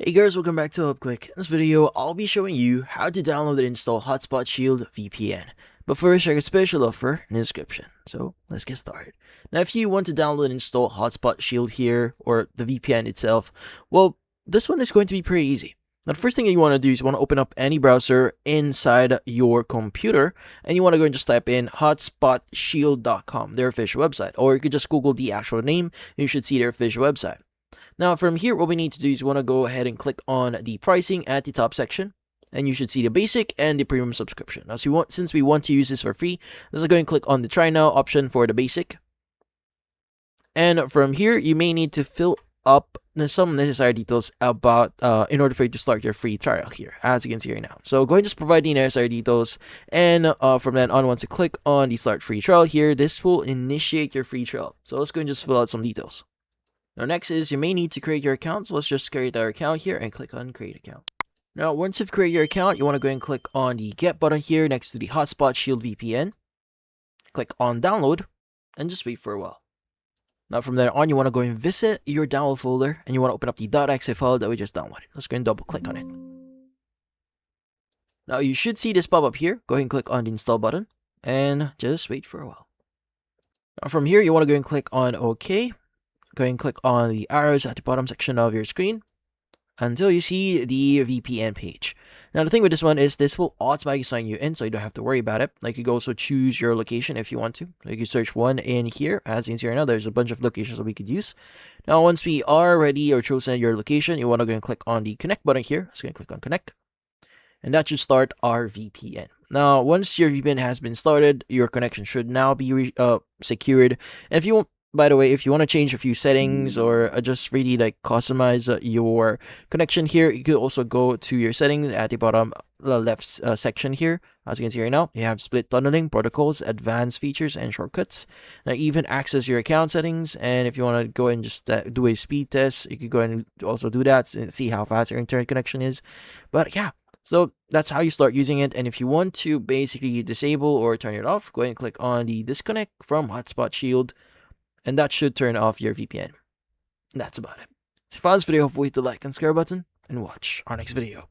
Hey guys, welcome back to UpClick. In this video, I'll be showing you how to download and install Hotspot Shield VPN. But first, check a special offer in the description. So, let's get started. Now, if you want to download and install Hotspot Shield here, or the VPN itself, well, this one is going to be pretty easy. Now, the first thing you want to do is you want to open up any browser inside your computer, and you want to go and just type in hotspotshield.com, their official website. Or you could just Google the actual name, and you should see their official website. Now, from here, what we need to do is we want to go ahead and click on the pricing at the top section, and you should see the basic and the premium subscription. Now, since we want to use this for free, let's go and click on the try now option for the basic. And from here, you may need to fill up some necessary details about in order for you to start your free trial here, as you can see right now. So go ahead and just provide the necessary details, and from then on, once you click on the start free trial here, this will initiate your free trial. So let's go and just fill out some details. Now, next is you may need to create your account. So let's just create our account here and click on create account. Now, once you've created your account, you want to go and click on the get button here next to the Hotspot Shield VPN. Click on download and just wait for a while. Now, from there on, you want to go and visit your download folder and you want to open up the .exe file that we just downloaded. Let's go and double click on it. Now, you should see this pop up here. Go ahead and click on the install button and just wait for a while. Now, from here, you want to go and click on OK. Go ahead and click on the arrows at the bottom section of your screen until you see the VPN page. Now, the thing with this one is this will automatically sign you in, so you don't have to worry about it. Like, you can also choose your location if you want to. Like, you search one in here. As you can see right now, there's a bunch of locations that we could use. Now, once we are ready or chosen your location, you want to go and click on the connect button here. So, you can click on connect. And that should start our VPN. Now, once your VPN has been started, your connection should now be secured. And if you want, by the way, if you want to change a few settings or just really like customize your connection here, you could also go to your settings at the bottom left section here. As you can see right now, you have split tunneling, protocols, advanced features, and shortcuts. Now, even access your account settings, and if you want to go and just do a speed test, you could go and also do that and see how fast your internet connection is. But yeah. So that's how you start using it. And if you want to basically disable or turn it off, go ahead and click on the disconnect from Hotspot Shield. And that should turn off your VPN. That's about it. If you found this video, hopefully hit the like and subscribe button and watch our next video.